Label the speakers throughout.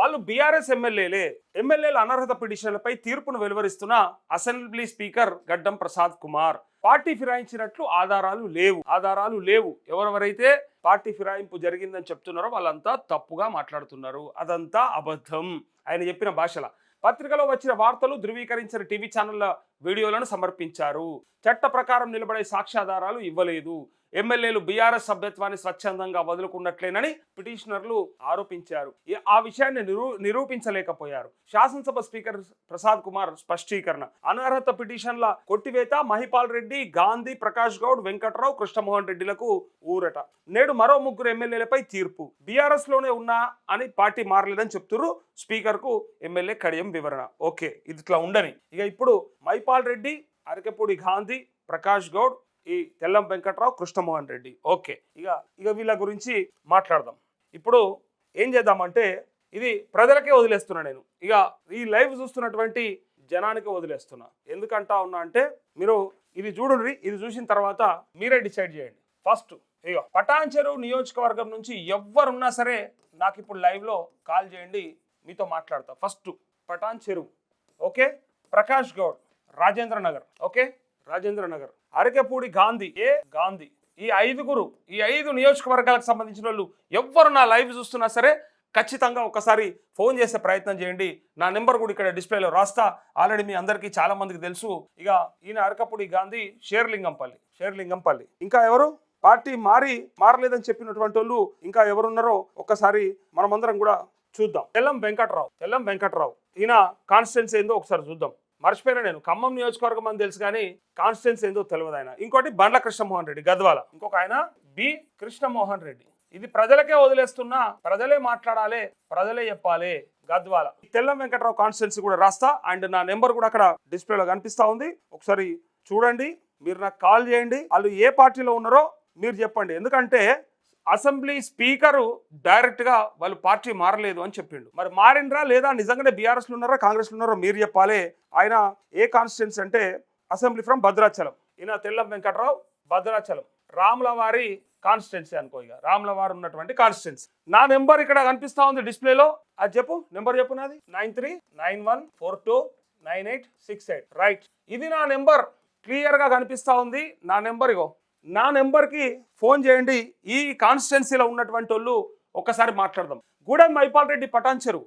Speaker 1: వాళ్ళు బీఆర్ఎస్ ఎమ్మెల్యేల అనర్హత పిటిషన్లపై తీర్పును వెలువరిస్తున్న అసెంబ్లీ స్పీకర్ గడ్డం ప్రసాద్ కుమార్ పార్టీ ఫిరాయించినట్లు ఆధారాలు లేవు ఎవరెవరైతే పార్టీ ఫిరాయింపు జరిగిందని చెప్తున్నారో వాళ్ళంతా తప్పుగా మాట్లాడుతున్నారు, అదంతా అబద్ధం. ఆయన చెప్పిన భాషల పత్రికలో వచ్చిన వార్తలు ధృవీకరించిన టీవీ ఛానళ్ల వీడియోలను సమర్పించారు. చట్ట ప్రకారం నిలబడే సాక్ష్యాధారాలు ఇవ్వలేదు. ఎమ్మెల్యేలు బీఆర్ఎస్ సభ్యత్వాన్ని స్వచ్ఛందంగా వదులుకున్నట్లేనని పిటిషనర్లు ఆరోపించారు. ఆ విషయాన్ని నిరూపించలేకపోయారు. శాసనసభ స్పీకర్ ప్రసాద్ కుమార్ స్పష్టీకరణ. అనర్హత పిటిషన్ల కొట్టివేత మహిపాల్ రెడ్డి, గాంధీ, ప్రకాష్ గౌడ్, వెంకట్రావు, కృష్ణమోహన్ రెడ్డిలకు ఊరట. నేడు మరో 3 ఎమ్మెల్యేలపై తీర్పు. బీఆర్ఎస్ లోనే ఉన్నా అని పార్టీ మారలేదని చెప్తున్నారు స్పీకర్ కు ఎమ్మెల్యే కడియం వివరణ. ఓకే, ఇది ఇట్లా ఉండని. ఇక ఇప్పుడు మహిపాల్ రెడ్డి, అరకెపూడి గాంధీ, ప్రకాష్ గౌడ్, ఈ తెల్లం వెంకట్రావు, కృష్ణమోహన్ రెడ్డి. ఓకే, ఇక వీళ్ళ గురించి మాట్లాడదాం. ఇప్పుడు ఏం చేద్దామంటే ఇది ప్రజలకే వదిలేస్తున్నా నేను. ఇక ఈ లైవ్ చూస్తున్నటువంటి జనానికి వదిలేస్తున్నా. ఎందుకంటా ఉన్నా అంటే మీరు ఇది చూడండి, ఇది చూసిన తర్వాత మీరే డిసైడ్ చేయండి. ఫస్ట్ ఇక పటాన్చెరు నియోజకవర్గం నుంచి ఎవ్వరున్నా సరే నాకు ఇప్పుడు లైవ్లో కాల్ చేయండి, మీతో మాట్లాడతా. First Patancheru, okay, Prakash Goud, Rajendra Nagar, okay, Rajendra Nagar, Arekapudi Gandhi, Gandhi. ఈ 5 నియోజకవర్గాలకు సంబంధించిన వాళ్ళు ఎవ్వరు నా లైవ్ చూస్తున్నా సరే ఖచ్చితంగా ఒకసారి ఫోన్ చేసే ప్రయత్నం చేయండి. నా నెంబర్ కూడా ఇక్కడ డిస్ప్లేలో రాస్తా. ఆల్రెడీ మీ అందరికీ చాలా మందికి తెలుసు. ఇక ఈయన అరకపూడి గాంధీ, షేర్లింగంపల్లి. ఇంకా ఎవరు పార్టీ మారలేదని చెప్పినటువంటి వాళ్ళు ఇంకా ఎవరున్నారో ఒక్కసారి మనమందరం కూడా చూద్దాం. తెల్లం వెంకట్రావు ఈయన కాన్స్టిట్యున్సీ ఏందో ఒకసారి చూద్దాం. మర్చిపోయినా నేను, ఖమ్మం నియోజకవర్గం అని తెలుసు కానీ కాన్స్టిట్యున్సీ ఏందో తెలియదు ఆయన. ఇంకోటి బండ్ల కృష్ణమోహన్ రెడ్డి, గద్వాల. ఇంకొక ఆయన బి కృష్ణమోహన్ రెడ్డి. ఇది ప్రజలకే వదిలేస్తున్నా, ప్రజలే మాట్లాడాలి, ప్రజలే చెప్పాలి, గద్వాల. తెల్లం వెంకట్రావు కాన్స్టిట్యున్సీ కూడా రాస్తా. అండ్ నా నెంబర్ కూడా అక్కడ డిస్ప్లేలో కనిపిస్తా ఉంది, ఒకసారి చూడండి. మీరు నాకు కాల్ చేయండి. వాళ్ళు ఏ పార్టీలో ఉన్నారో మీరు చెప్పండి. ఎందుకంటే అసెంబ్లీ స్పీకరు డైరెక్ట్గా వాళ్ళు పార్టీ మారలేదు అని చెప్పిండు. మరి మారిండ్రా లేదా, నిజంగానే బీఆర్ఎస్లో ఉన్నారా కాంగ్రెస్లో ఉన్నారో మీరు చెప్పాలి. ఆయన ఏ కాన్స్టిట్యున్సీ అంటే అసెంబ్లీ ఫ్రమ్ భద్రాచలం. ఈయన తెల్లం వెంకట్రావు, భద్రాచలం, రాములవారి కాన్స్టిట్యున్సీ అనుకో. ఇక రాములవారు ఉన్నటువంటి కాన్స్టిట్యున్సీ. నా నెంబర్ ఇక్కడ కనిపిస్తా ఉంది డిస్ప్లేలో. అది చెప్పు, నెంబర్ చెప్పు. నాది 9391429868. రైట్, ఇది నా నెంబర్ క్లియర్గా కనిపిస్తా ఉంది. నా నెంబర్ ఇగో. నా నెంబర్కి ఫోన్ చేయండి. ఈ కాన్స్టిట్యున్సీలో ఉన్నటువంటి వాళ్ళు ఒక్కసారి మాట్లాడదాం. గూడెం మహిపాల్ రెడ్డి, పటాన్చెరు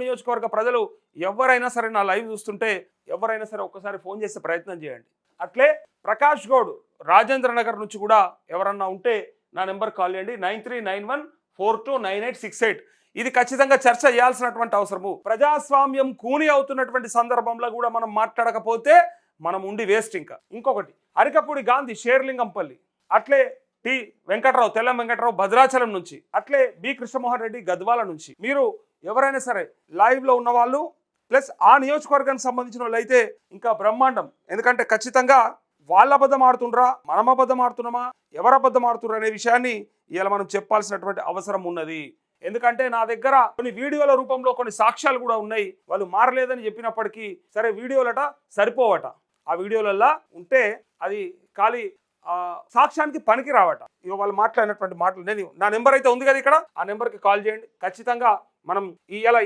Speaker 1: నియోజకవర్గ ప్రజలు ఎవరైనా సరే నా లైవ్ చూస్తుంటే ఎవరైనా సరే ఒక్కసారి ఫోన్ చేసే ప్రయత్నం చేయండి. అట్లే ప్రకాష్ గౌడ్, రాజేంద్ర నగర్ నుంచి కూడా ఎవరన్నా ఉంటే నా నెంబర్ కాల్ చేయండి. 9391429868. ఇది ఖచ్చితంగా చర్చ చేయాల్సినటువంటి అవసరము. ప్రజాస్వామ్యం కూని అవుతున్నటువంటి సందర్భంలో కూడా మనం మాట్లాడకపోతే మనం ఉండి వేస్ట్. ఇంకొకటి అరకపూడి గాంధీ, షేర్లింగంపల్లి. అట్లే టి వెంకట్రావు, తెల్లం వెంకట్రావు, భద్రాచలం నుంచి. అట్లే బి కృష్ణమోహన్ రెడ్డి, గద్వాల నుంచి. మీరు ఎవరైనా సరే లైవ్లో ఉన్న వాళ్ళు ప్లస్ ఆ నియోజకవర్గానికి సంబంధించిన వాళ్ళు అయితే ఇంకా బ్రహ్మాండం. ఎందుకంటే ఖచ్చితంగా వాళ్ళ అబద్ధం ఆడుతుండ్రా, మనం అబద్ధం ఆడుతున్నామా, ఎవరు అబద్ధం ఆడుతున్నారు అనే విషయాన్ని ఇలా మనం చెప్పాల్సినటువంటి అవసరం ఉన్నది. ఎందుకంటే నా దగ్గర కొన్ని వీడియోల రూపంలో కొన్ని సాక్ష్యాలు కూడా ఉన్నాయి. వాళ్ళు మారలేదని చెప్పినప్పటికీ సరే వీడియోలట సరిపోవట. ఆ వీడియోలల్లా ఉంటే అది ఖాళీ సాక్ష్యానికి పనికి రావట. ఇక వాళ్ళు మాట్లాడినటువంటి మాటలు నేను, నా నెంబర్ అయితే ఉంది కదా ఇక్కడ, ఆ నెంబర్కి కాల్ చేయండి. ఖచ్చితంగా మనం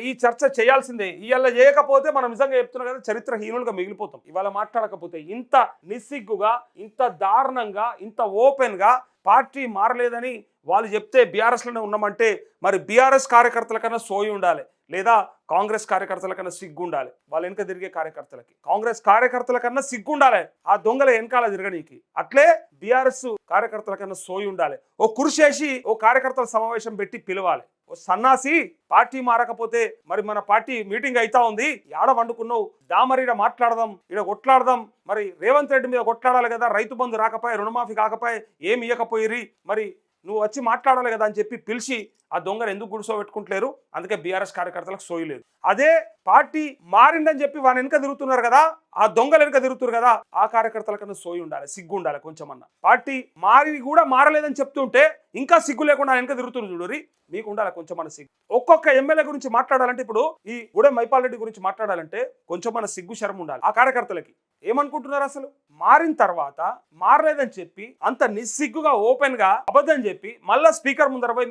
Speaker 1: ఈ చర్చ చేయాల్సిందే. ఇవాళ చేయకపోతే మనం నిజంగా చెప్తున్నాం కదా, చరిత్రహీనులుగా మిగిలిపోతాం. ఇవాళ మాట్లాడకపోతే ఇంత నిస్సిగ్గుగా, ఇంత దారుణంగా, ఇంత ఓపెన్గా పార్టీ మారలేదని వాళ్ళు చెప్తే బీఆర్ఎస్లోనే ఉన్నామంటే మరి బీఆర్ఎస్ కార్యకర్తల కన్నా సోయి ఉండాలి, లేదా కాంగ్రెస్ కార్యకర్తల కన్నా సిగ్గు ఉండాలి. వాళ్ళ వెనక తిరిగే కార్యకర్తలకి, కాంగ్రెస్ కార్యకర్తల కన్నా సిగ్గు ఉండాలి ఆ దొంగల వెనకాల తిరగనీకి. అట్లే బీఆర్ఎస్ కార్యకర్తల కన్నా సోయి ఉండాలి. ఓ కుర్చేసి ఓ కార్యకర్తల సమావేశం పెట్టి పిలవాలి. ఓ సన్నాసి పార్టీ మారకపోతే మరి మన పార్టీ మీటింగ్ అయితా ఉంది, యాడ వండుకున్నావు, దామరి మాట్లాడదాం, ఈడ కొట్లాడదాం, మరి రేవంత్ రెడ్డి మీద కొట్లాడాలి కదా, రైతు బంధు రాకపోయి, రుణమాఫీ కాకపోయి, ఏమి ఇవ్వకపోయిరి, మరి నువ్వు వచ్చి మాట్లాడాలి కదా అని చెప్పి పిలిచి ఆ దొంగను ఎందుకు గుడిసోబెట్టుకుంటలేరు? అందుకే బీఆర్ఎస్ కార్యకర్తలకు సోయలేదు. అదే పార్టీ మారిందని చెప్పి వాని వెనక తిరుగుతున్నారు కదా, ఆ దొంగలు వెనక తిరుగుతున్నారు కదా, ఆ కార్యకర్తల కన్నా సోయి ఉండాలి, సిగ్గు ఉండాలి కొంచెమన్నా. పార్టీ మారి కూడా మారలేదని చెప్తుంటే ఇంకా సిగ్గు లేకుండా వెనక తిరుగుతున్నారు చూడరి, మీకు ఉండాలి కొంచెమన్నా సిగ్గు. ఒక్కొక్క ఎమ్మెల్యే గురించి మాట్లాడాలంటే, ఇప్పుడు ఈ గూడెం మహిపాల్ రెడ్డి గురించి మాట్లాడాలంటే కొంచెమన్నా సిగ్గు శరం ఉండాలి. ఆ కార్యకర్తలకి ఏమనుకుంటున్నారు, అసలు మారిన తర్వాత మారలేదని చెప్పి అంత నిస్సిగ్గుగా ఓపెన్ గా అబద్ధం చెప్పి మళ్ళా స్పీకర్ ముందర పోయి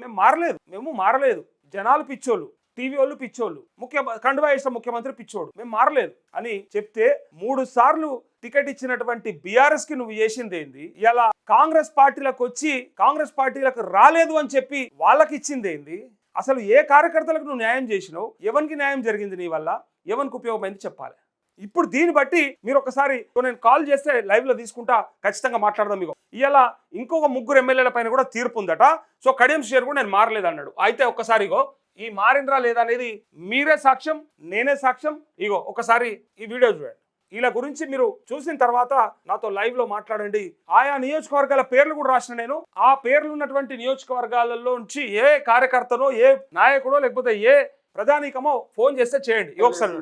Speaker 1: మేము మారలేదు జనాలు పిచ్చోళ్ళు, టీవీ వాళ్ళు పిచ్చోళ్ళు, కండువా వేసిన ముఖ్యమంత్రి పిచ్చోడు, మేము మారలేదు అని చెప్తే 3 సార్లు టికెట్ ఇచ్చినటువంటి బీఆర్ఎస్ కి నువ్వు చేసింది ఏంది? ఇలా కాంగ్రెస్ పార్టీలకు వచ్చి కాంగ్రెస్ పార్టీలకు రాలేదు అని చెప్పి వాళ్ళకి ఇచ్చింది ఏంది? అసలు ఏ కార్యకర్తలకు నువ్వు న్యాయం చేసినావు? ఎవరికి న్యాయం జరిగింది నీ వల్ల? ఎవరికి ఉపయోగమైంది చెప్పాలి. ఇప్పుడు దీన్ని బట్టి మీరు ఒకసారి నేను కాల్ చేస్తే లైవ్ లో తీసుకుంటా, ఖచ్చితంగా మాట్లాడదాం. మీకు ఇవాళ ఇంకొక 3 ఎమ్మెల్యేల పైన కూడా తీర్పు ఉందట. సో కడియం శ్రీహరి కూడా నేను మారలేదు అన్నాడు. అయితే ఒక్కసారి ఈ మారిండ్రా లేదా అనేది మీరే సాక్ష్యం, నేనే సాక్ష్యం. ఒకసారి ఈ వీడియో చూడండి. వీళ్ళ గురించి మీరు చూసిన తర్వాత నాతో లైవ్ లో మాట్లాడండి. ఆయా నియోజకవర్గాల పేర్లు కూడా రాసిన నేను. ఆ పేర్లు ఉన్నటువంటి నియోజకవర్గాలలో నుంచి ఏ కార్యకర్తనో, ఏ నాయకుడో, లేకపోతే ఏ ప్రధానికమో ఫోన్ చేస్తే చేయండి. ఒకసారి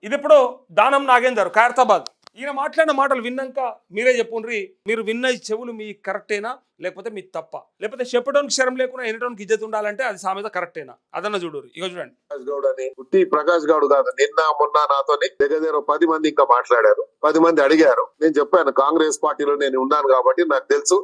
Speaker 1: ఇది ఇప్పుడు దానం నాగేందర్ ఖైరతాబాద్, ఈయన మాట్లాడిన మాటలు విన్నాక మీరే చెప్పుండ్రి. మీరు విన్న చెవులు మీ కరెక్టేనా లేకపోతే మీ తప్ప? లేకపోతే చెప్పడానికి శరం లేకుండా ఎనటానికి ఇజ్జత్ ఉండాలంటే అది సామెత కరెక్టేనా? అదన్న చూడరు. చూడండి.
Speaker 2: ప్రకాష్ గౌడ్ కాదు, నిన్న మొన్న నాతో దగ్గర 10 మంది ఇంకా మాట్లాడారు. 10 మంది అడిగారు. నేను చెప్పాను కాంగ్రెస్ పార్టీలో నేను ఉన్నాను కాబట్టి నాకు తెలుసు,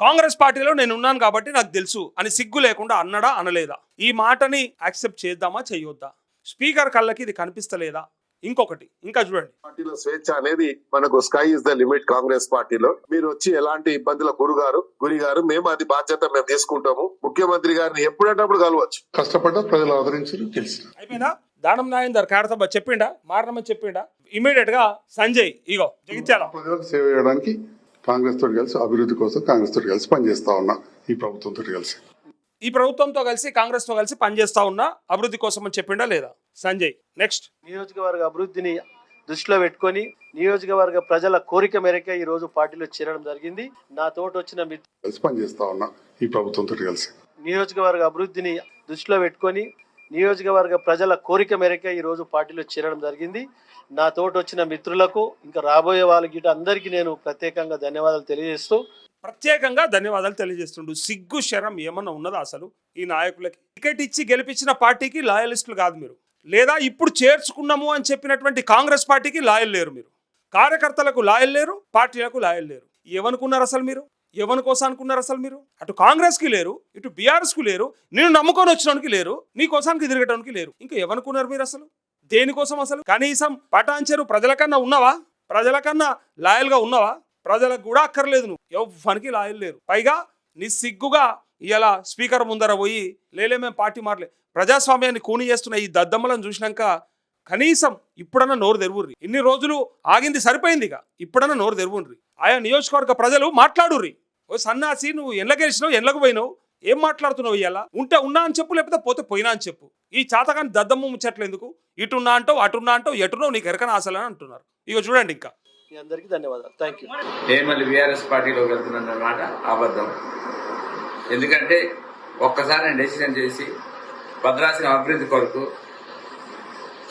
Speaker 1: కాంగ్రెస్ పార్టీలో నేను ఉన్నాను కాబట్టి నాకు తెలుసు అని సిగ్గు లేకుండా అన్నడా అనలేదా? ఈ మాటని యాక్సెప్ట్ చేద్దామా చేయొద్దా? స్పీకర్ కళ్ళకి ఇది కనిపిస్తలేదా? ఇంకొకటి ఇంకా చూడండి.
Speaker 2: పార్టీలో స్వేచ్ఛ అనేది మనకు sky is the limit. Congress పార్టీలో మీరు వచ్చి ఎలాంటి ఇబ్బందుల గురిగారు మేము అది బాధ్యత మేము తీసుకుంటాము. ముఖ్యమంత్రి గారిని ఎప్పుడంటప్పుడు కలవచ్చు.
Speaker 3: కష్టపడ్డ ప్రజలు ఆదరించారు, తెలిసి
Speaker 1: అయిపోయిందా? దానం నాయందర్ ఖైరతాబాద్ చెప్పిండా, మారణమని చెప్పిండా? ఇమీడియట్ గా సంజయ్ జగిత్యాల
Speaker 3: ప్రజలకు సేవ చేయడానికి కాంగ్రెస్ తోటి కలిసి అభివృద్ధి కోసం కాంగ్రెస్ తోటి కలిసి పనిచేస్తా ఉన్నా. ఈ ప్రభుత్వంతో కలిసి
Speaker 1: కాంగ్రెస్ తో కలిసి పనిచేస్తా ఉన్నా అభివృద్ధి కోసం అని చెప్పిండా లేదా సంజయ్? నెక్స్ట్.
Speaker 4: నియోజకవర్గ అభివృద్ధిని దృష్టిలో పెట్టుకొని నియోజకవర్గ ప్రజల కోరిక మేరకే ఈ రోజు పార్టీలో చేరడం జరిగింది. నా తోటి వచ్చిన
Speaker 3: కలిసి పనిచేస్తా ఉన్నా. ఈ ప్రభుత్వంతో కలిసి
Speaker 4: నియోజకవర్గ అభివృద్ధిని దృష్టిలో పెట్టుకొని నియోజకవర్గ ప్రజల కోరిక మేరకే ఈ రోజు పార్టీలో చేరడం జరిగింది. నా తోటి వచ్చిన మిత్రులకు ఇంకా రాబోయే వాళ్ళకి అందరికీ నేను ప్రత్యేకంగా ధన్యవాదాలు
Speaker 1: తెలియజేస్తుండు. సిగ్గు శరం ఏమన్నా ఉన్నదా అసలు ఈ నాయకులకి? టికెట్ ఇచ్చి గెలిపించిన పార్టీకి లాయలిస్టులు కాదు మీరు, లేదా ఇప్పుడు చేర్చుకున్నాము అని చెప్పినటువంటి కాంగ్రెస్ పార్టీకి లాయల్ లేరు మీరు. కార్యకర్తలకు లాయల్ లేరు, పార్టీలకు లాయల్ లేరు. ఏమనుకున్నారు అసలు మీరు? ఎవరి కోసం అనుకున్నారు అసలు మీరు? అటు కాంగ్రెస్ కి లేరు, ఇటు బీఆర్ఎస్ కు లేరు, నేను నమ్ముకొని వచ్చినోనికి లేరు, నీ కోసానికి తిరగటానికి లేరు. ఇంకా ఎవనుకున్నారు మీరు అసలు? దేనికోసం అసలు? కనీసం పటాన్చెరు ప్రజలకన్నా ఉన్నావా? ప్రజలకన్నా లాయల్ గా ఉన్నావా? ప్రజలకు కూడా అక్కర్లేదు. నువ్వు ఎవరికి లాయల్ లేరు. పైగా నిస్సిగ్గుగా ఇలా స్పీకర్ ముందర పోయి లేలే మేము పార్టీ మారలే, ప్రజాస్వామ్యాన్ని కూని చేస్తున్న ఈ దద్దమ్మలను చూసినాక కనీసం ఇప్పుడన్నా నోరు తెరువుర్రి. ఇన్ని రోజులు ఆగింది సరిపోయింది, ఇక ఇప్పుడన్నా నోరు తెరువుర్రి. ఆయా నియోజకవర్గ ప్రజలు మాట్లాడుర్రి. ఓ సన్నాసి, నువ్వు ఎండ్ల గెలిచినావు, ఎండ్లకు పోయినావు, ఏం మాట్లాడుతున్నావు? ఇలా ఉంటే ఉన్నా అని చెప్పు, లేకపోతే పోతే పోయినా అని చెప్పు. ఈ చాతగాని దద్దమ్మ ముచ్చట్లు ఎందుకు? ఇటున్నా అంటావు, అటున్నా అంటావు, ఎటున్నావు నీకు ఎరకన ఆశలని అంటున్నారు. చూడండి. ఇంకా
Speaker 4: మీ అందరికీ ధన్యవాదాలు. Thank you.
Speaker 5: మళ్ళీ బీఆర్ఎస్ పార్టీలో వెళ్తున్నమాట అబద్ధం. ఎందుకంటే ఒక్కసారి నేను డెసిషన్ చేసి భద్రాచలం అభివృద్ధి కొరకు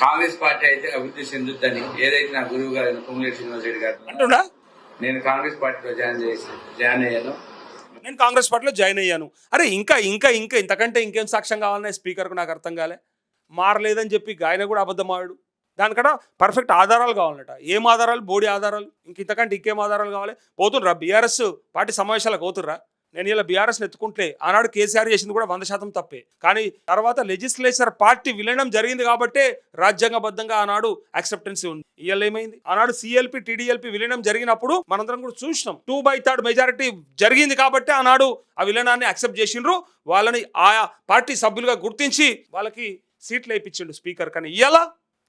Speaker 5: కాంగ్రెస్ పార్టీ అయితే అభివృద్ధి చెందుద్దని ఏదైతే నా గురువు గారు పొంగులేటి శ్రీనివాసరెడ్డి గారు
Speaker 1: అంటున్నా,
Speaker 5: నేను కాంగ్రెస్ పార్టీలో జాయిన్ అయ్యాను.
Speaker 1: నేను కాంగ్రెస్ పార్టీలో జాయిన్ అయ్యాను. అరే ఇంకా ఇంకా ఇంకా ఇంతకంటే ఇంకేం సాక్ష్యం కావాలనే స్పీకర్కు నాకు అర్థం కాలే. మారలేదని చెప్పి ఆయన కూడా అబద్ధం ఆడాడు. దానికన్నా పర్ఫెక్ట్ ఆధారాలు కావాలన్నట. ఏం ఆధారాలు? బోడి ఆధారాలు. ఇంతకంటే ఇంకేం ఆధారాలు కావాలి? పోతుండ్రా బీఆర్ఎస్ పార్టీ సమావేశాలకు పోతుర్రా? నేను ఇలా బీఆర్ఎస్ని ఎత్తుకుంటే ఆనాడు కేసీఆర్ చేసింది కూడా 100% తప్పే. కానీ తర్వాత లెజిస్లేచర్ పార్టీ విలీనం జరిగింది కాబట్టే రాజ్యాంగబద్ధంగా ఆనాడు యాక్సెప్టెన్సీ ఉంది. ఇవాళ ఏమైంది? ఆనాడు సిఎల్పి టీడీఎల్పీ విలీనం జరిగినప్పుడు మనందరం కూడా చూసినాం. 2/3 మెజారిటీ జరిగింది కాబట్టి ఆనాడు ఆ విలీనాన్ని యాక్సెప్ట్ చేసిండ్రు. వాళ్ళని ఆయా పార్టీ సభ్యులుగా గుర్తించి వాళ్ళకి సీట్లు వేయించిండు స్పీకర్. కానీ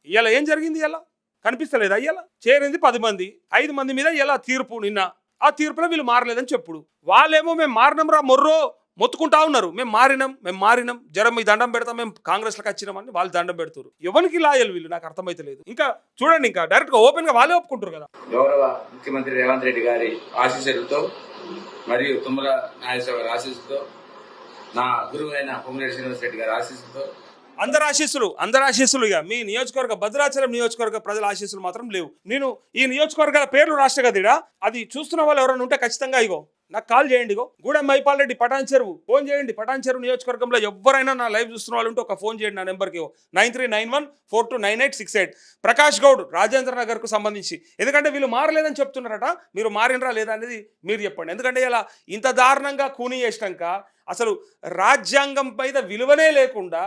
Speaker 1: ఇవాళ ఏం జరిగింది? ఇలా కనిపిస్తలేదా? ఇలా చేరింది 10 మంది, 5 మంది మీద ఇలా తీర్పు. నిన్న ఆ తీర్పులో వీళ్ళు మారలేదని చెప్పుడు. వాళ్ళేమో మేము మారినం రా మొర్రో మొత్తుకుంటా ఉన్నారు. మేము మారినాం జరం మీ దండం పెడతాం, మేము కాంగ్రెస్లోకి వచ్చినామని వాళ్ళు దండం పెడుతున్నారు. ఎవరికి లాయల్ వీళ్ళు? నాకు అర్థమైతే లేదు. ఇంకా చూడండి, ఇంకా డైరెక్ట్ గా ఓపెన్ గా వాళ్ళే ఒప్పుకుంటారు కదా.
Speaker 5: గౌరవ ముఖ్యమంత్రి రేవంత్ రెడ్డి గారి ఆశీస్సులతో మరియు తుమ్మల నాగేశ్వర గారి ఆశీస్సుతో, నా గురువు అయిన పొంగులేటి శ్రీనివాసరెడ్డి గారి ఆశీస్సుతో,
Speaker 1: అందరు ఆశీస్సులు. ఇక మీ నియోజకవర్గ భద్రాచలం నియోజకవర్గ ప్రజల ఆశీస్సులు మాత్రం లేవు. నేను ఈ నియోజకవర్గాల పేర్లు రాష్ట్ర గదిడా అది చూస్తున్న వాళ్ళు ఎవరైనా ఉంటే ఖచ్చితంగా నాకు కాల్ చేయండి. గూడెం మైపాల్ రెడ్డి పటాన్ చెరువు ఫోన్ చేయండి. పటాన్ చెరువు నియోజకవర్గంలో ఎవరైనా నా లైవ్ చూస్తున్న వాళ్ళు ఉంటే ఒక ఫోన్ చేయండి నా నెంబర్కి 9391429868. ప్రకాష్ గౌడ్ రాజేంద్ర నగర్కు సంబంధించి. ఎందుకంటే వీళ్ళు మారలేదని చెప్తున్నారట, మీరు మారినరా లేదా అనేది మీరు చెప్పండి. ఎందుకంటే ఇలా ఇంత దారుణంగా కూనీ చేసినాక అసలు రాజ్యాంగం మీద విలువనే లేకుండా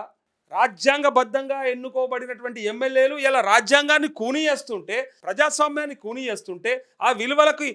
Speaker 1: రాజ్యాంగబద్ధంగా ఎన్నుకోబడినటువంటి ఎమ్మెల్యేలు ఇలా రాజ్యాంగాన్ని కూనీ చేస్తుంటే, ప్రజాస్వామ్యాన్ని కూనీ చేస్తుంటే, ఆ విలువలకి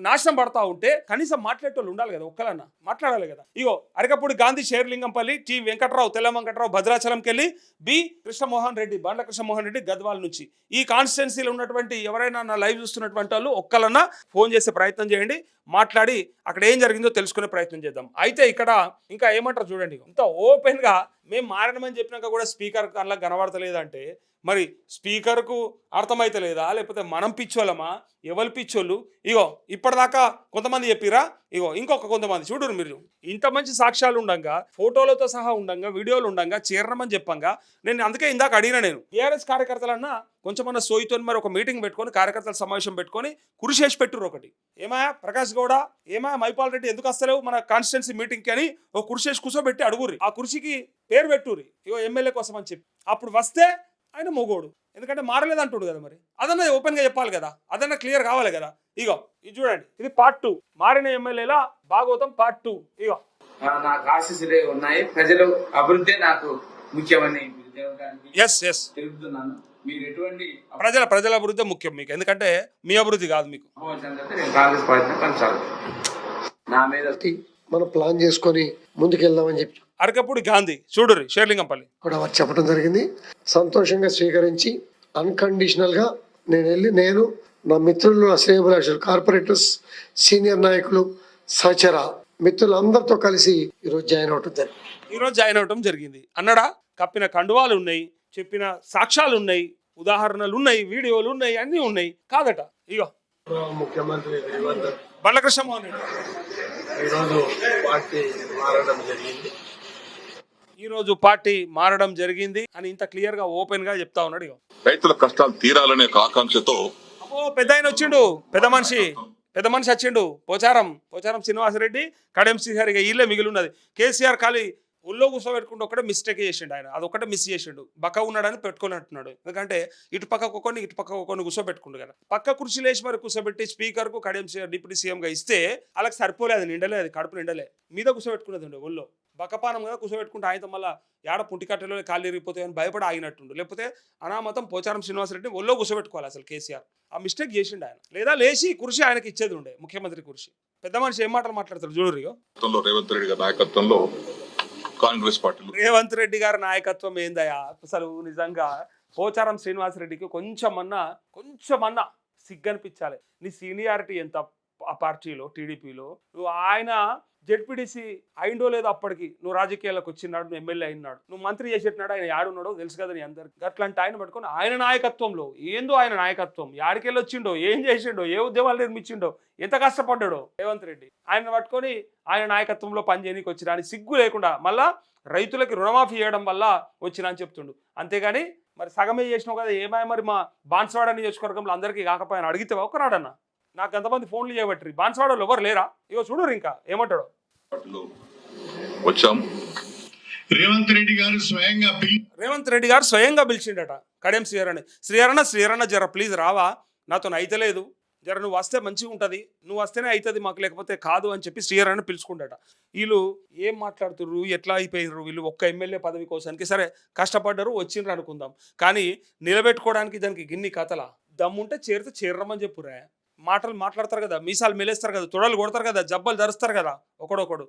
Speaker 1: నాశనం పడతా ఉంటే కనీసం మాట్లాడేటోళ్ళు ఉండాలి కదా, ఒక్కలన్నా మాట్లాడాలి కదా. ఇగో అరకపూడి గాంధీ షేర్లింగంపల్లి, టి వెంకట్రావు తెల్ల వెంకట్రావు భద్రాచలంకి వెళ్ళి, బి కృష్ణమోహన్ రెడ్డి బండ్ల కృష్ణమోహన్ రెడ్డి గద్వాల నుంచి. ఈ కాన్స్టిట్యున్సీలో ఉన్నటువంటి ఎవరైనా నా లైవ్ చూస్తున్నటువంటి వాళ్ళు ఒక్కలన్నా ఫోన్ చేసే ప్రయత్నం చేయండి, మాట్లాడి అక్కడ ఏం జరిగిందో తెలుసుకునే ప్రయత్నం చేద్దాం. అయితే ఇక్కడ ఇంకా ఏమంటారు చూడండి, ఇంత ఓపెన్గా మేము మారడమని చెప్పినాక కూడా స్పీకర్ అలా కనబడతలేదంటే మరి స్పీకర్కు అర్థమైతలేదా, లేకపోతే మనం పిచ్చోళ్ళమా, ఎవరు పిచ్చోళ్ళు? ఇగో ఇప్పటిదాకా కొంతమంది చెప్పిరా, ఇగో ఇంకొక కొంతమంది చూడరు. మీరు ఇంత మంచి సాక్ష్యాలు ఉండంగా, ఫోటోలతో సహా ఉండంగా, వీడియోలు ఉండంగా చేరమని చెప్పంగా నేను అందుకే ఇందాక అడిగిన, నేను టీఆర్ఎస్ కార్యకర్తలన్నా కొంచెమన్నా సోయితో మరి ఒక మీటింగ్ పెట్టుకొని కార్యకర్తల సమావేశం పెట్టుకొని కురిసేసి పెట్టురు ఒకటి. ఏమాయా ప్రకాష్ గౌడ, ఏమాయా మైపాల్ రెడ్డి ఎందుకు వస్తలేవు మన కాన్స్టిట్యున్సీ మీటింగ్కి అని ఒక కురిసేసి కూర్చోబెట్టి అడుగురి, ఆ కుర్చీకి పేరు పెట్టుర్రి, ఇగో ఎమ్మెల్యే కోసం అని చెప్పి. అప్పుడు వస్తే ఆయన మొగోడు, ఎందుకంటే మారలేదు అంటుడు కదా, మరి అదన్నా ఓపెన్గా చెప్పాలి కదా, అదన్నా క్లియర్ కావాలి కదా. ఇగో ఇది చూడండి, ఇది పార్ట్ 2, మారిన ఎమ్మెల్యేల భాగవతం పార్ట్ 2. ఇగో
Speaker 5: నాకు ఆశీస్సులే ఉన్నాయి, ప్రజలు అభివృద్ధి నాకు ముఖ్యమని తెలుపుతున్నాను. మీరు ఎటువంటి
Speaker 1: ప్రజల అభివృద్ధి ముఖ్యం మీకు, ఎందుకంటే మీ అభివృద్ధి కాదు మీకు.
Speaker 5: నేను కాంగ్రెస్ పార్టీని కొనసాగుతాను. నా మీద
Speaker 4: మనం ప్లాన్ చేసుకొని ముందుకెళ్దామని చెప్పి
Speaker 1: అరకపూడి గాంధీ చూడురి షేర్లింగంపల్లి
Speaker 4: కూడా వారు చెప్పడం జరిగింది. సంతోషంగా స్వీకరించి అన్కండిషనల్ గా నేను నా మిత్రులు, నా శ్రేయభిలాషులు, కార్పొరేటర్స్, సీనియర్ నాయకులు, సహచర మిత్రులందరితో కలిసి ఈరోజు జాయిన్ అవటం జరిగింది. అన్నడా కప్పిన కండువాలు ఉన్నాయి, చెప్పిన సాక్ష్యాలు ఉన్నాయి, ఉదాహరణలు ఉన్నాయి, వీడియోలు ఉన్నాయి, అన్నీ ఉన్నాయి కాదట. ఇగో ముఖ్యమంత్రి
Speaker 1: బండ్ల కృష్ణమోహన్ రెడ్డి ఈరోజు పార్టీ మారడం జరిగింది అని ఇంత క్లియర్ గా ఓపెన్ గా చెప్తా ఉన్నాడు. ఇగో
Speaker 6: రైతుల కష్టాలు తీరాలనే ఒక ఆకాంక్షతో
Speaker 1: పెద్ద ఆయన వచ్చిండు, పెద్ద మనిషి వచ్చిండు, పోచారం శ్రీనివాసరెడ్డి, కడెం శ్రీహరి, వీళ్ళే మిగిలి ఉన్నది. కేసీఆర్ ఖాళీ ఒళ్ళో కూర్చోబెట్టుకుంటూ ఒకటే మిస్టేక్ చేసిండు, ఆయన అదొకటే మిస్ చేసిండు. బక్క ఉన్నాడని పెట్టుకొని అంటున్నాడు, ఎందుకంటే ఇటు పక్క కొన్ని కూర్చోబెట్టుకుండు కదా. పక్క కుర్చీలు వేసి మరి కూర్చోబెట్టి స్పీకర్కు కడెం డిప్యూటీ సీఎంగా ఇస్తే వాళ్ళకి సరిపోలేదు, నిండలే, అది కడుపు నిండలే, మీద కూర్చోబెట్టుకునేది ఉండే ఒళ్ళో బక్కపానం కదా. కూర్చోబెట్టుకుంటే ఆయన మళ్ళీ ఏడ పుంటికట్టెలో కాళ్ళు ఇరిగిపోతాయని భయపడి ఆగినట్టుండు. లేకపోతే అనామతం పోచారం శ్రీనివాసరెడ్డి ఒళ్ళో కూర్చోబెట్టుకోవాలి అసలు కేసీఆర్. ఆ మిస్టేక్ చేసిండు ఆయన, లేదా లేచి కుర్చీ ఆయనకి ఇచ్చేది ఉండే, ముఖ్యమంత్రి కుర్చీ. పెద్ద మనిషి ఏం మాటలు మాట్లాడతారు చూడరు.
Speaker 6: రేవంత్ రెడ్డి గారి నాయకత్వంలో కాంగ్రెస్ పార్టీలో
Speaker 1: రేవంత్ రెడ్డి గారి నాయకత్వం ఏందయా అసలు? నిజంగా పోచారం శ్రీనివాసరెడ్డికి కొంచెమన్నా సిగ్గనిపించాలి. నీ సీనియారిటీ ఎంత ఆ పార్టీలో, టీడీపీలో. నువ్వు ఆయన జెడ్పీటీసీ అయిండో లేదో అప్పటికి, నువ్వు రాజకీయాలకు వచ్చినాడు, నువ్వు ఎమ్మెల్యే అయినాడు, నువ్వు మంత్రి చేసేట్టున్నాడు, ఆయన యాడున్నాడో తెలుసు కదా నీ అందరికి. అట్లాంటి ఆయన పట్టుకొని ఆయన నాయకత్వంలో ఏందో, ఆయన నాయకత్వం యాడికెళ్ళి వచ్చిండో, ఏం చేసిండో, ఏ ఉద్యమాలు నిర్మించిండో, ఎంత కష్టపడ్డాడో రేవంత్ రెడ్డి. ఆయన పట్టుకొని ఆయన నాయకత్వంలో పనిచేయడానికి వచ్చినా అని సిగ్గు లేకుండా మళ్ళా రైతులకి రుణమాఫీ చేయడం వల్ల వచ్చినా అని చెప్తుండు. అంతేగాని మరి సగమే చేసినావు కదా, ఏమాయ మరి మా బాన్స్వాడ నియోజకవర్గంలో అందరికీ కాకపోయినా అడిగితే ఒకనాడన్నా. నాకు ఎంతమంది ఫోన్లు చేయబట్టి బాన్స్వాడలో ఎవరు లేరా? ఇగో చూడరు ఇంకా ఏమంటాడు.
Speaker 6: వచ్చాం,
Speaker 7: రేవంత్ రెడ్డి గారు
Speaker 1: స్వయంగా పిలిచిండట కడెం శ్రీహరణ జర ప్లీజ్ రావా, నాతో అయితలేదు, జర నువ్వు వస్తే మంచిగా ఉంటుంది, నువ్వు వస్తేనే అవుతుంది మాకు, లేకపోతే కాదు అని చెప్పి శ్రీహరణ పిలుచుకుంటాట. వీళ్ళు ఏం మాట్లాడుతుర్రు, ఎట్లా అయిపోయినారు వీళ్ళు? ఒక్క ఎమ్మెల్యే పదవి కోసానికి సరే కష్టపడ్డారు, వచ్చిండ్రు అనుకుందాం, కానీ నిలబెట్టుకోవడానికి దానికి గిన్ని కథల. దమ్ముంటే చేరమని చెప్పురా. మాటలు మాట్లాడతారు కదా, మీసాలు మెలేస్తారు కదా, తొడలు కొడతారు కదా, జబ్బలు ధరుస్తారు కదా ఒకడొకడు.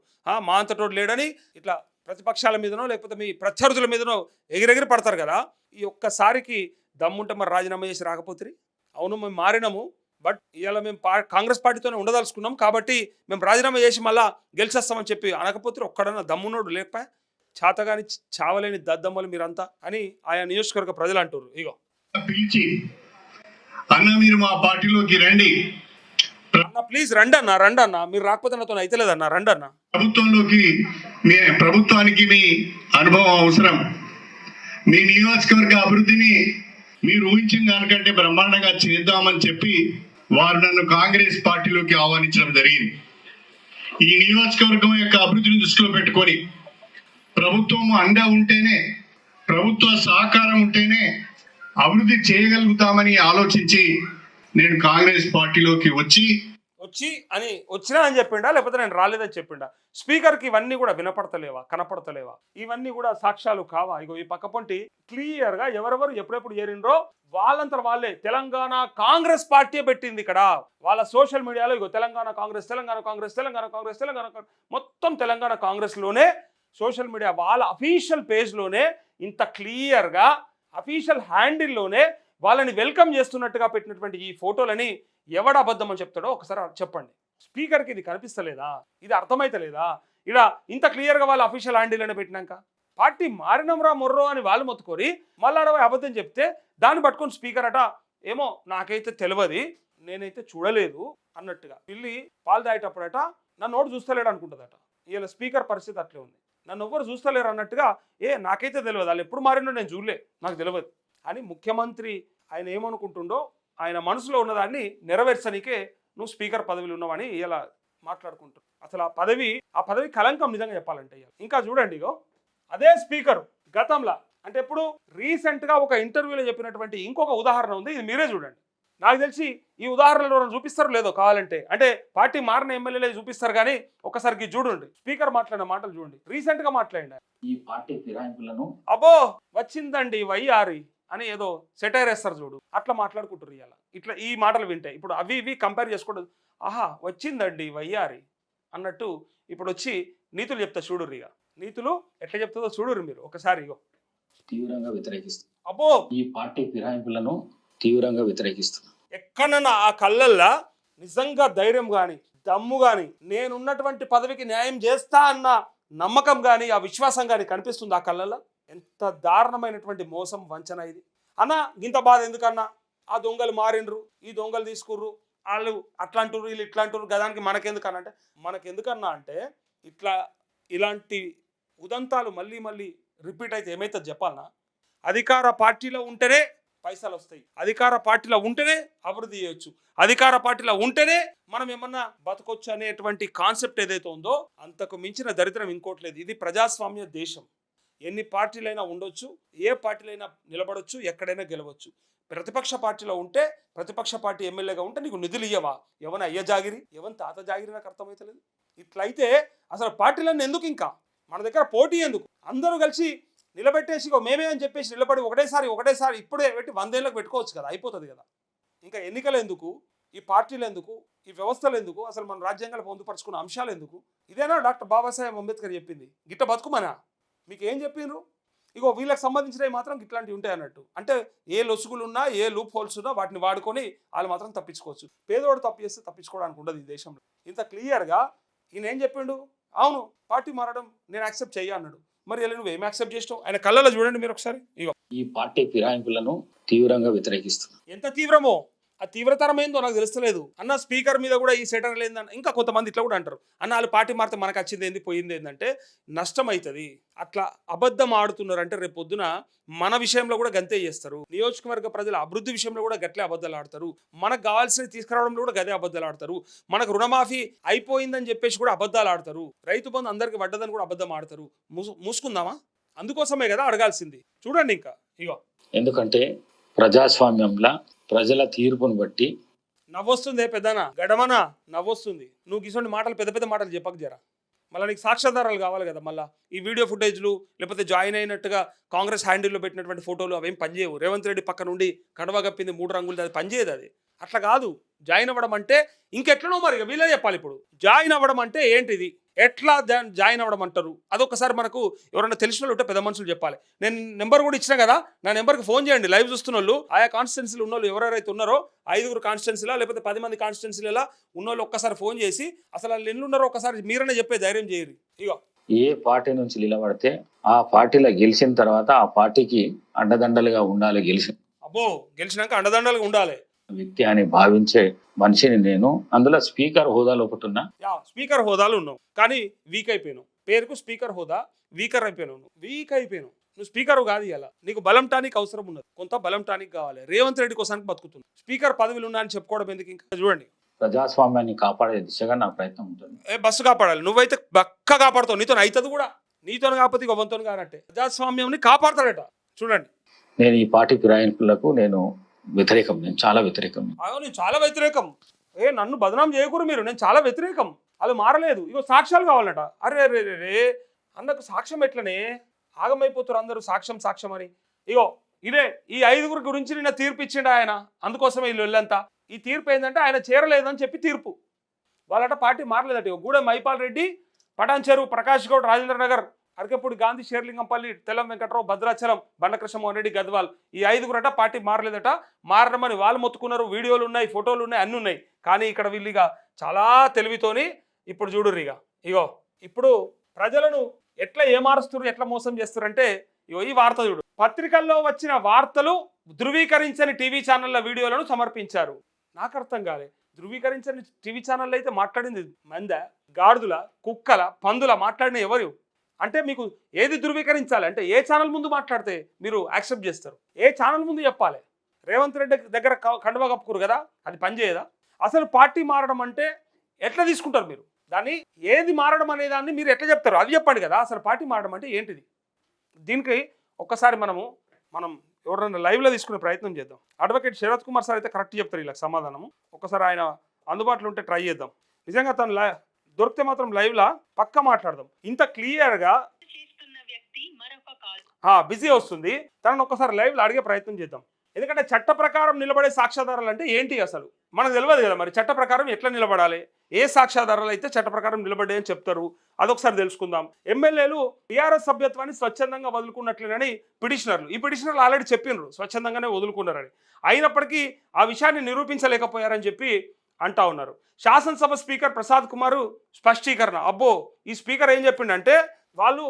Speaker 1: మా అంతటోడు లేడని ఇట్లా ప్రతిపక్షాల మీదనో లేకపోతే మీ ప్రత్యర్థుల మీదనో ఎగిరెగిరి పడతారు కదా. ఈ ఒక్కసారికి దమ్ముంటే మరి రాజీనామా చేసి రాకపోతే, అవును మేము మారినాము, బట్ ఇవాళ మేము కాంగ్రెస్ పార్టీతోనే ఉండదలుచుకున్నాం కాబట్టి మేము రాజీనామా చేసి మళ్ళా గెలిచేస్తామని చెప్పి అనకపోతే ఒక్కడన్నా దమ్మున్నోడు లేకపోయా, చాతగాని చావలేని దద్దమ్మలు మీరంతా అని ఆయా నియోజకవర్గ ప్రజలు అంటారు. ఇగో
Speaker 7: పిలిచి అన్న మీరు మా పార్టీలోకి రండి
Speaker 1: అన్న, ప్లీజ్ రండి అన్న, మీరు రాకపోతే నాతో అయితలేదన్న, రండి అన్న.
Speaker 7: ప్రభుత్వానికి మీ అనుభవం అవసరం, మీ నియోజకవర్గ అభివృద్ధిని మీరు ఊహించిన దానికంటే బ్రహ్మాండంగా చేద్దామని చెప్పి వారు నన్ను కాంగ్రెస్ పార్టీలోకి ఆహ్వానించడం జరిగింది. ఈ నియోజకవర్గం యొక్క అభివృద్ధిని దృష్టిలో పెట్టుకొని ప్రభుత్వం అండ ఉంటేనే, ప్రభుత్వ సహకారం ఉంటేనే అభివృద్ధి చేయగలుగుతామని ఆలోచించి నేను కాంగ్రెస్ పార్టీలోకి
Speaker 1: వచ్చినా అని చెప్పిండా, లేకపోతే నేను రాలేదని చెప్పిండా? స్పీకర్కి ఇవన్నీ కూడా వినపడతలేవా, కనపడతలేవా? ఇవన్నీ కూడా సాక్ష్యాలు కావా? ఇగో ఈ పక్కపొంటి క్లియర్గా ఎవరెవరు ఎప్పుడెప్పుడు చేరిండ్రో వాళ్ళంతా వాళ్ళే తెలంగాణ కాంగ్రెస్ పార్టీ పెట్టింది ఇక్కడ. వాళ్ళ సోషల్ మీడియాలో ఇగో తెలంగాణ కాంగ్రెస్, తెలంగాణ కాంగ్రెస్, తెలంగాణ కాంగ్రెస్, తెలంగాణ కాంగ్రెస్, మొత్తం తెలంగాణ కాంగ్రెస్లోనే సోషల్ మీడియా వాళ్ళ అఫీషియల్ పేజ్లోనే ఇంత క్లియర్గా అఫీషియల్ హ్యాండిల్లోనే వాళ్ళని వెల్కమ్ చేస్తున్నట్టుగా పెట్టినటువంటి ఈ ఫోటోలని ఎవడ అబద్ధం అని చెప్తాడో ఒకసారి చెప్పండి. స్పీకర్కి ఇది కనిపిస్తలేదా? ఇది అర్థమైతలేదా? ఇలా ఇంత క్లియర్గా వాళ్ళ అఫీషియల్ హ్యాండిల్లోనే పెట్టినాక పార్టీ మారినమ్రా మొర్రో అని వాళ్ళు మొత్తుకొని మళ్ళీ అబద్ధం చెప్తే దాన్ని పట్టుకొని స్పీకర్ అట ఏమో నాకైతే తెలియదు, నేనైతే చూడలేదు అన్నట్టుగా. పిల్లి పాలు తాగేటప్పుడట నన్ను నోటు చూస్తలేడు అనుకుంటుందట. ఇలా స్పీకర్ పరిస్థితి అట్లే ఉంది. నన్ను ఎవ్వరు చూస్తలేరు అన్నట్టుగా నాకైతే తెలియదు, వాళ్ళు ఎప్పుడు మారిండో నేను చూడలే, నాకు తెలియదు అని ముఖ్యమంత్రి ఆయన ఏమనుకుంటుండో ఆయన మనసులో ఉన్నదాన్ని నెరవేర్చనికే నువ్వు స్పీకర్ పదవిలో ఉన్నావని ఇలా మాట్లాడుకుంటారు. అసలు ఆ పదవి కలంకం నిజంగా చెప్పాలంటే. ఇంకా చూడండి, ఇగో అదే స్పీకర్ గతంలో అంటే ఇప్పుడు రీసెంట్గా ఒక ఇంటర్వ్యూలో చెప్పినటువంటి ఇంకొక ఉదాహరణ ఉంది, ఇది మీరే చూడండి. నాకు తెలిసి ఈ ఉదాహరణలో చూపిస్తారు లేదో కావాలంటే, అంటే పార్టీ మారిన ఎమ్మెల్యేలే చూపిస్తారు కానీ ఒకసారికి చూడండి స్పీకర్ మాట్లాడిన మాటలు చూడండి. రీసెంట్ గా మాట్లాడిన
Speaker 8: ఈ పార్టీ ఫిరాయింపులను
Speaker 1: అబ్బో వచ్చిందండి వయ్యారి అని ఏదో సెటైర్ వేస్తారు చూడు, అట్లా మాట్లాడుకుంటారు ఇవాళ. ఇట్లా ఈ మాటలు వింటాయి ఇప్పుడు అవి ఇవి కంపేర్ చేసుకోవడం, ఆహా వచ్చిందండి వయ్యారి అన్నట్టు ఇప్పుడు వచ్చి నీతులు చెప్తా చూడుర్రు. ఇక నీతులు ఎట్లా చెప్తుందో చూడుర్రు మీరు ఒకసారి. ఇగో
Speaker 8: తీవ్రంగా వ్యతిరేకిస్తుంది.
Speaker 1: అబ్బో
Speaker 8: ఈ పార్టీ ఫిరాయింపులను తీవ్రంగా వ్యతిరేకిస్తుంది.
Speaker 1: ఎక్కడన్నా ఆ కళ్ళల్లా నిజంగా ధైర్యం కానీ దమ్ము కానీ నేనున్నటువంటి పదవికి న్యాయం చేస్తా అన్న నమ్మకం కానీ ఆ విశ్వాసం కానీ కనిపిస్తుంది ఆ కళ్ళల్లో. ఎంత దారుణమైనటువంటి మోసం వంచన ఇది అన్న. ఇంత బాధ ఎందుకన్నా? ఆ దొంగలు మారిండ్రు, ఈ దొంగలు తీసుకుర్రు, వాళ్ళు అట్లా అంటారు, వీళ్ళు ఇట్లా అంటారు, గదానికి మనకెందుకన్నా అంటే మనకెందుకన్నా అంటే ఇలాంటి ఉదంతాలు మళ్ళీ మళ్ళీ రిపీట్ అయితే ఏమైతుంది చెప్పాలన్నా? అధికార పార్టీలో ఉంటేనే పైసలు వస్తాయి, అధికార పార్టీలో ఉంటేనే అభివృద్ధి చేయొచ్చు, అధికార పార్టీలో ఉంటేనే మనం ఏమన్నా బతకొచ్చు అనేటువంటి కాన్సెప్ట్ ఏదైతే ఉందో అంతకు మించిన దరిద్రం ఇంకోటి లేదు. ఇది ప్రజాస్వామ్య దేశం. ఎన్ని పార్టీలైనా ఉండొచ్చు, ఏ పార్టీలైనా నిలబడొచ్చు, ఎక్కడైనా గెలవచ్చు. ప్రతిపక్ష పార్టీలో ఉంటే ప్రతిపక్ష పార్టీ ఎమ్మెల్యేగా ఉంటే నీకు నిధులు ఇయ్యవా? ఎవన అయ్య జాగిరి, ఎవరి తాత జాగిరి నాకు అర్థమవుతలేదు. ఇట్లయితే అసలు పార్టీలన్నీ ఎందుకు? ఇంకా మన దగ్గర పోటీ ఎందుకు? అందరూ కలిసి నిలబెట్టేసి మేమే అని చెప్పేసి నిలబడి ఒకటేసారి ఇప్పుడే పెట్టి 100 ఏళ్ళకి పెట్టుకోవచ్చు కదా, అయిపోతుంది కదా. ఇంకా ఎన్నికలు ఎందుకు? ఈ పార్టీలు ఎందుకు? ఈ వ్యవస్థలు ఎందుకు? అసలు మన రాజ్యాంగాలు పొందుపరుచుకున్న అంశాలు ఎందుకు? ఇదేనా డాక్టర్ బాబాసాహెబ్ అంబేద్కర్ చెప్పింది? గిట్ట బతుకుమనా? మీకు ఏం చెప్పిండ్రు? ఇగో వీళ్ళకి సంబంధించినవి మాత్రం ఇట్లాంటివి ఉంటాయి అన్నట్టు. అంటే ఏ లొసుగులు ఉన్నా, ఏ లూప్ హోల్స్ ఉన్నా వాటిని వాడుకొని వాళ్ళు మాత్రం తప్పించుకోవచ్చు. పేదోడు తప్పు చేస్తే తప్పించుకోవడానికి ఉండదు ఈ దేశంలో. ఇంత క్లియర్గా ఈయన ఏం చెప్పిండు? అవును పార్టీ మారడం నేను యాక్సెప్ట్ చెయ్య అన్నాడు. మరి ఇలా నువ్వు ఏం యాక్సెప్ట్ చేసినావు? ఆయన కళ్ళలో చూడండి మీరు ఒకసారి. ఇగో
Speaker 8: ఈ పార్టీ ఫిరాయింపులను తీవ్రంగా వ్యతిరేకిస్తుంది.
Speaker 1: ఎంత తీవ్రమో ఆ తీవ్రతరం ఏందో నాకు తెలుస్తలేదు అన్న. స్పీకర్ మీద కూడా ఈ సెటర్ లేదన్న. ఇంకా కొంతమంది ఇట్లా కూడా అంటారు, అన్న వాళ్ళు పార్టీ మారితే మనకు వచ్చింది ఏంది పోయింది ఏంటంటే నష్టం అవుతుంది. అట్లా అబద్ధం ఆడుతున్నారు అంటే రేపు పొద్దున మన విషయంలో కూడా గంతే చేస్తారు. నియోజకవర్గ ప్రజల అభివృద్ధి విషయంలో కూడా గట్లే అబద్ధాలు ఆడతారు. మనకు కావాల్సినవి తీసుకురావడంలో కూడా గదే అబద్ధాలు ఆడతారు. మనకు రుణమాఫీ అయిపోయిందని చెప్పేసి కూడా అబద్ధాలు ఆడతారు. రైతు బంధు అందరికి పడ్డదని కూడా అబద్ధం ఆడతారు. మూసుకుందామా? అందుకోసమే కదా అడగాల్సింది. చూడండి ఇంకా ఇగో,
Speaker 8: ఎందుకంటే ప్రజాస్వామ్యంలో ప్రజల తీర్పును బట్టి
Speaker 1: నవ్వొస్తుంది పెద్దనా గడమనా నవ్వొస్తుంది. నువ్వు గిసోంటి మాటలు పెద్ద పెద్ద మాటలు చెప్పక జరా. మళ్ళీ నీకు సాక్ష్యాధారాలు కావాలి కదా. మళ్ళీ ఈ వీడియో ఫుటేజ్లు లేకపోతే జాయిన్ అయినట్టుగా కాంగ్రెస్ హ్యాండిల్లో పెట్టినటువంటి ఫోటోలు అవేం పనిచేయవు. రేవంత్ రెడ్డి పక్క నుండి కడవ కప్పింది 3 రంగులు, అది పనిచేయదు. అది అట్లా కాదు. జాయిన్ అవ్వడం అంటే ఇంకెట్లనో మరి వీళ్ళే చెప్పాలి. ఇప్పుడు జాయిన్ అవ్వడం అంటే ఏంటిది, ఎట్లా జాయిన్ అవ్వడం అంటారు, అదొకసారి మనకు ఎవరైనా తెలిసిన వాళ్ళు ఉంటే పెద్ద మనుషులు చెప్పాలి. నేను నెంబర్ కూడా ఇచ్చిన కదా, నా నెంబర్కి ఫోన్ చేయండి. లైవ్ చూస్తున్న వాళ్ళు, ఆయా కాన్స్టిట్యున్సీలు ఉన్న వాళ్ళు ఎవరైతే ఉన్నారో 5 కాన్స్టిట్యున్సీలా లేకపోతే 10 మంది కాన్స్టిట్యున్సీలా ఉన్న వాళ్ళు ఒక్కసారి ఫోన్ చేసి అసలు వాళ్ళు ఎన్ని ఉన్నారో ఒకసారి మీరనే చెప్పే ధైర్యం చేయరు. ఇగో
Speaker 8: ఏ పార్టీ నుంచి నిలబడితే ఆ పార్టీలో గెలిచిన తర్వాత ఆ పార్టీకి అండదండలుగా ఉండాలి.
Speaker 1: గెలిచినాక అండదండలుగా ఉండాలి
Speaker 8: వ్యక్తి అని భావించే మనిషిని నేను. అందులో స్పీకర్ హోదాలో ఒకటి ఉన్నా.
Speaker 1: స్పీకర్ హోదాలు ఉన్నావు కానీ వీక్ అయిపోయినావు. పేరుకు స్పీకర్ హోదా, వీకర్ అయిపోయినావు. వీక్ అయిపోయినావు. నువ్వు స్పీకర్ కాదు. ఇలా నీకు బలం టానిక్ అవసరం ఉన్నది, కొంత బలం టానిక్ కావాలి. రేవంత్ రెడ్డి కోసానికి బతుకుతుంది. స్పీకర్ పదవిలు ఉన్నా అని చెప్పుకోవడం ఎందుకు? ఇంకా చూడండి,
Speaker 8: ప్రజాస్వామ్యాన్ని కాపాడే దిశగా నా ప్రయత్నం ఉంటుంది.
Speaker 1: బస్సు కాపాడాలి, నువ్వైతే బక్క కాపాడుతావు, నీతో అవుతుంది కూడా, నీతో కాకపోతే గొప్పతో కానట్టే ప్రజాస్వామ్యంని కాపాడతాడట. చూడండి,
Speaker 8: నేను ఈ పార్టీ ఫిరాయింపులకు నేను వ్యతిరేకం, నేను చాలా వ్యతిరేకం.
Speaker 1: నేను చాలా వ్యతిరేకం. నన్ను బదనాం చేయకూరు మీరు, నేను చాలా వ్యతిరేకం, అది మారలేదు. ఇగో సాక్ష్యాలు కావాలట. అరే రే రే రే అన్నకు సాక్ష్యం ఎట్లనే ఆగమైపోతారు అందరూ, సాక్ష్యం సాక్ష్యం అని. ఇగో ఇదే ఈ 5 గురించి నిన్న తీర్పు ఇచ్చిండు ఆయన, అందుకోసమే వీళ్ళు వెళ్ళంతా. ఈ తీర్పు ఏంటంటే ఆయన చేరలేదని చెప్పి తీర్పు. వాళ్ళట పార్టీ మారలేదట. ఇగో గూడెం మైపాల్ రెడ్డి, పటాన్ చెరువు, ప్రకాష్ గౌడ్, రాజేంద్ర నగర్, అరకపూడి గాంధీ, షేర్లింగంపల్లి, తెల్లం వెంకట్రావు, భద్రాచలం, బండకృష్ణమోహన్ రెడ్డి, గద్వాల్, ఈ 5 పార్టీ మారలేదట. మారడమని వాళ్ళు మొత్తుకున్నారు, వీడియోలు ఉన్నాయి, ఫోటోలు ఉన్నాయి, అన్నీ ఉన్నాయి. కానీ ఇక్కడ వీళ్ళు ఇక చాలా తెలివితోని ఇప్పుడు చూడుర్రు. ఇగో ఇప్పుడు ప్రజలను ఎట్లా ఏమారుస్తున్నారు, ఎట్లా మోసం చేస్తున్నారంటే ఇగో ఈ వార్త చూడు. పత్రికల్లో వచ్చిన వార్తలు ధృవీకరించని టీవీ ఛానళ్ల వీడియోలను సమర్పించారు. నాకు అర్థం కాలే, ధృవీకరించని టీవీ ఛానల్ అయితే మాట్లాడింది మంద, గాడిదల, కుక్కల, పందుల మాట్లాడిన ఎవరు అంటే మీకు ఏది ధృవీకరించాలి అంటే ఏ ఛానల్ ముందు మాట్లాడితే మీరు యాక్సెప్ట్ చేస్తారు, ఏ ఛానల్ ముందు చెప్పాలి. రేవంత్ రెడ్డి దగ్గర కండువా కప్పుకోరు కదా, అది పనిచేయదా? అసలు పార్టీ మారడం అంటే ఎట్లా తీసుకుంటారు మీరు దాన్ని? ఏది మారడం అనే దాన్ని మీరు ఎట్లా చెప్తారు అది చెప్పండి కదా. అసలు పార్టీ మారడం అంటే ఏంటిది? దీనికి ఒక్కసారి మనం ఎవరైనా లైవ్లో తీసుకునే ప్రయత్నం చేద్దాం. అడ్వకేట్ శరత్ కుమార్ సార్ అయితే కరెక్ట్ చెప్తారు వీళ్ళకి సమాధానము. ఒకసారి ఆయన అందుబాటులో ఉంటే ట్రై చేద్దాం. నిజంగా తను దొరికితే మాత్రం లైవ్లా పక్క మాట్లాడదాం. ఇంత క్లియర్గా బిజీ వస్తుంది, తనను ఒక్కసారి లైవ్లో అడిగే ప్రయత్నం చేద్దాం. ఎందుకంటే చట్ట ప్రకారం నిలబడే సాక్ష్యాధారాలు అంటే ఏంటి అసలు మనకు తెలియదు కదా. మరి చట్ట ప్రకారం ఎట్లా నిలబడాలి, ఏ సాక్ష్యాధారాలు అయితే చట్ట ప్రకారం నిలబడ్డాయని చెప్తారు, అదొకసారి తెలుసుకుందాం. ఎమ్మెల్యేలు టీఆర్ఎస్ సభ్యత్వాన్ని స్వచ్ఛందంగా వదులుకున్నట్లేనని పిటిషనర్లు, ఈ పిటిషనర్లు ఆల్రెడీ చెప్పినారు స్వచ్ఛందంగానే వదులుకున్నారని. అయినప్పటికీ ఆ విషయాన్ని నిరూపించలేకపోయారని చెప్పి అంటా ఉన్నారు. శాసనసభ స్పీకర్ ప్రసాద్ కుమార్ స్పష్టీకరణ. అబ్బో, ఈ స్పీకర్ ఏం చెప్పిండంటే వాళ్ళు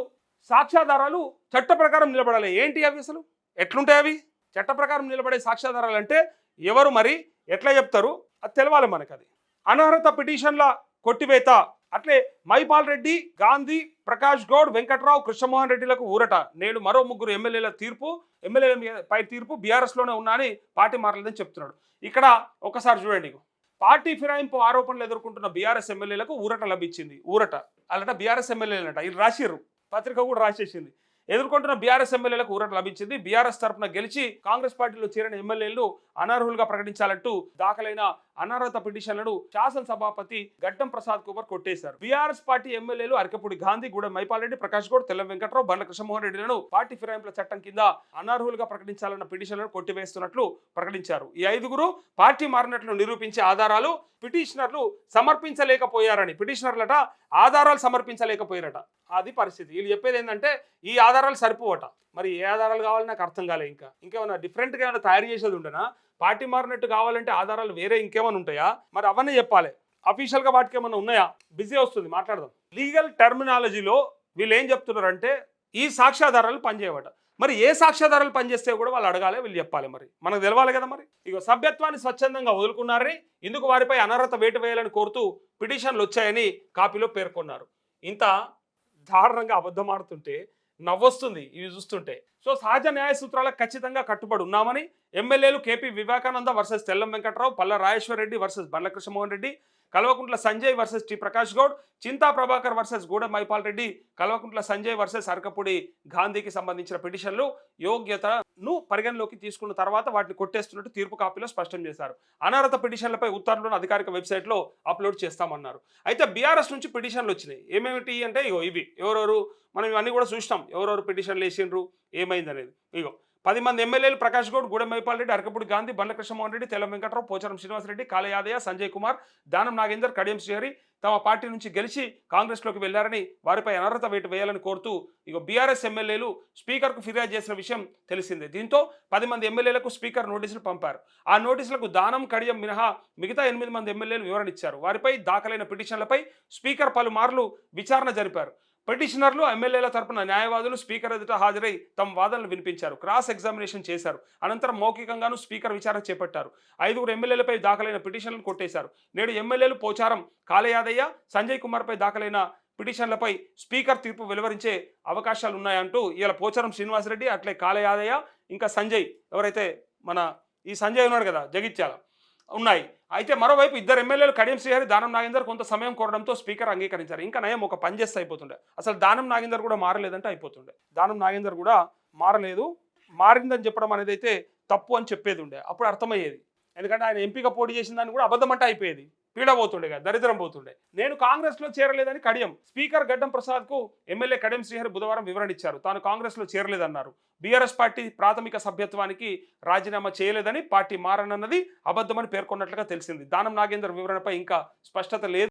Speaker 1: సాక్ష్యాధారాలు చట్ట ప్రకారం నిలబడాలి. ఏంటి అవి అసలు ఎట్లుంటాయి అవి? చట్ట ప్రకారం నిలబడే సాక్ష్యాధారాలు అంటే ఎవరు, మరి ఎట్లా చెప్తారు, అది తెలవాలి మనకు. అది అనర్హత పిటిషన్ల కొట్టివేత. అట్లే మైపాల్ రెడ్డి, గాంధీ, ప్రకాష్ గౌడ్, వెంకట్రావు, కృష్ణమోహన్ రెడ్డిలకు ఊరట. నేడు మరో 3 ఎమ్మెల్యేల పై తీర్పు బీఆర్ఎస్లోనే ఉన్నా అని పార్టీ మారలేదని చెప్తున్నాడు. ఇక్కడ ఒకసారి చూడండి, పార్టీ ఫిరాయింపు ఆరోపణలు ఎదుర్కొంటున్న బీఆర్ఎస్ ఎమ్మెల్యేలకు ఊరట లభించింది. ఊరట అలాట బీఆర్ఎస్ ఎమ్మెల్యేలట, ఇది రాసిర్రు, పత్రిక కూడా రాసేసింది. ఎదుర్కొంటున్న బీఆర్ఎస్ ఎమ్మెల్యేలకు ఊరట లభించింది. బీఆర్ఎస్ తరఫున గెలిచి కాంగ్రెస్ పార్టీలో చేరిన ఎమ్మెల్యేలు అనర్హులుగా ప్రకటించాలంటూ దాఖలైన అనర్హత పిటిషన్లను శాసనసభాపతి గడ్డం ప్రసాద్ కుమార్ కొట్టేశారు. బీఆర్ఎస్ పార్టీ ఎమ్మెల్యేలు అరకపూడి గాంధీ, గూడెం మైపాల్ రెడ్డి, ప్రకాష్ గౌడ్, తెల్లం వెంకట్రావు, బండ్ల కృష్ణమోహన్ రెడ్డిలను పార్టీ ఫిరాయింపుల చట్టం కింద అనర్హులుగా ప్రకటించాలన్న పిటిషన్లను కొట్టివేస్తున్నట్లు ప్రకటించారు. ఈ 5 పార్టీ మారినట్లు నిరూపించే ఆధారాలు పిటిషనర్లు సమర్పించలేకపోయారని, పిటిషనర్లట ఆధారాలు సమర్పించలేకపోయారట. అది పరిస్థితి. వీళ్ళు చెప్పేది ఏంటంటే ఈ ఆధారాలు సరిపోవట. మరి ఏ ఆధారాలు కావాలని నాకు అర్థం కాలే. ఇంకేమైనా డిఫరెంట్గా ఏమైనా తయారు చేసేది ఉండనా? పార్టీ మారినట్టు కావాలంటే ఆధారాలు వేరే ఇంకేమైనా ఉంటాయా? మరి అవన్నీ చెప్పాలి. అఫీషియల్గా వాటికి ఏమైనా ఉన్నాయా? బిజీ వస్తుంది, మాట్లాడదాం. లీగల్ టర్మినాలజీలో వీళ్ళు ఏం చెప్తున్నారంటే ఈ సాక్ష్యాధారాలు పనిచేయవట. మరి ఏ సాక్ష్యాధారాలు పనిచేస్తే కూడా వాళ్ళు అడగాలి, వీళ్ళు చెప్పాలి. మరి మనకు తెలవాలి కదా. మరి ఇక సభ్యత్వాన్ని స్వచ్ఛందంగా వదులుకున్నారని, ఇందుకు వారిపై అనర్హత వేటు వేయాలని కోరుతూ పిటిషన్లు వచ్చాయని కాపీలో పేర్కొన్నారు. ఇంత దారుణంగా అబద్ధం ఆడుతుంటే నవ్వొస్తుంది ఇవి చూస్తుంటే. సో సహజ న్యాయ సూత్రాలకు ఖచ్చితంగా కట్టుబడి ఉన్నామని ఎమ్మెల్యేలు కేపీ వివేకానంద వర్సెస్ తెల్లం వెంకట్రావు, పల్ల రాజేశ్వర్ రెడ్డి వర్సెస్ బండ్ల Krishnamohan Reddy, Kalvakuntla Sanjay versus T Prakash Goud, Chinta Prabhakar versus Gudem Mypal Reddy, Kalvakuntla Sanjay versus Arekapudi గాంధీకి సంబంధించిన పిటిషన్లు యోగ్యతను పరిగణలోకి తీసుకున్న తర్వాత వాటిని కొట్టేస్తున్నట్టు తీర్పు కాపీలో స్పష్టం చేశారు. అనర్హత పిటిషన్లపై ఉత్తర్వులను అధికారిక వెబ్సైట్లో అప్లోడ్ చేస్తామన్నారు. అయితే బీఆర్ఎస్ నుంచి పిటిషన్లు వచ్చినాయి. ఏమేమిటి అంటే ఇవి ఎవరెవరు మనం ఇవన్నీ కూడా చూసినాం, ఎవరెవరు పిటిషన్లు వేసిండ్రు, ఏమైంది అనేది. 10 మంది ఎమ్మెల్యేలు ప్రకాష్ గౌడ్, గూడెం మైపాల్ రెడ్డి, అరకపూడి గాంధీ, బండ్ల కృష్ణమోహన్ రెడ్డి, తెల్లం వెంకట్రావు, పోచారం శ్రీనివాసరెడ్డి, కాళ యాదయ్య, సంజయ్ కుమార్, దానం నాగేందర్, కడియం శ్రీహరి తమ పార్టీ నుంచి గెలిచి కాంగ్రెస్లోకి వెళ్లారని, వారిపై అనర్హత వేటు వేయాలని కోరుతూ బీఆర్ఎస్ ఎమ్మెల్యేలు స్పీకర్కు ఫిర్యాదు చేసిన విషయం తెలిసిందే. దీంతో 10 మంది ఎమ్మెల్యేలకు స్పీకర్ నోటీసులు పంపారు. ఆ నోటీసులకు దానం, కడియం మినహా మిగతా 8 మంది ఎమ్మెల్యేలు వివరణ ఇచ్చారు. వారిపై దాఖలైన పిటిషన్లపై స్పీకర్ పలుమార్లు విచారణ జరిపారు. పిటిషనర్లు, ఎమ్మెల్యేల తరపున న్యాయవాదులు స్పీకర్ ఎదుట హాజరై తమ వాదనలు వినిపించారు. క్రాస్ ఎగ్జామినేషన్ చేశారు. అనంతరం మౌఖికంగాను స్పీకర్ విచారణ చేపట్టారు. 5 ఎమ్మెల్యేలపై దాఖలైన పిటిషన్లను కొట్టేశారు. నేడు ఎమ్మెల్యేలు పోచారం కాళ యాదయ్య, సంజయ్ కుమార్పై దాఖలైన పిటిషన్లపై స్పీకర్ తీర్పు వెలువరించే అవకాశాలు ఉన్నాయంటూ ఇలా పోచారం శ్రీనివాసరెడ్డి, అట్లే కాళ యాదయ్య, ఇంకా సంజయ్, ఎవరైతే మన ఈ సంజయ్ ఉన్నాడు కదా జగిత్యాల, ఉన్నాయి. అయితే మరోవైపు ఇద్దరు ఎమ్మెల్యేలు కడియం శ్రీహరి, దానం నాగేందర్ కొంత సమయం కోరడంతో స్పీకర్ అంగీకరించారు. ఇంకా నయం ఒక పని చేస్తే అయిపోతుండే. అసలు దానం నాగేందర్ కూడా మారలేదంటే అయిపోతుండే. దానం నాగేందర్ కూడా మారలేదు, మారిందని చెప్పడం అనేది అయితే తప్పు అని చెప్పేది ఉండే, అప్పుడు అర్థమయ్యేది. ఎందుకంటే ఆయన ఎంపీగా పోటీ చేసిన దాన్ని కూడా అబద్ధం అంటే అయిపోయేది, పీడ పోతుండే కదా, దరిద్రం పోతుండే. నేను కాంగ్రెస్లో చేరలేదని కడియం. స్పీకర్ గడ్డం ప్రసాద్కు ఎమ్మెల్యే కడియం శ్రీహరి బుధవారం వివరణ ఇచ్చారు. తాను కాంగ్రెస్లో చేరలేదన్నారు. బీఆర్ఎస్ పార్టీ ప్రాథమిక సభ్యత్వానికి రాజీనామా చేయలేదని, పార్టీ మారనన్నది అబద్ధమని పేర్కొన్నట్లుగా తెలిసింది. దానం నాగేందర్ వివరణపై ఇంకా స్పష్టత లేదు.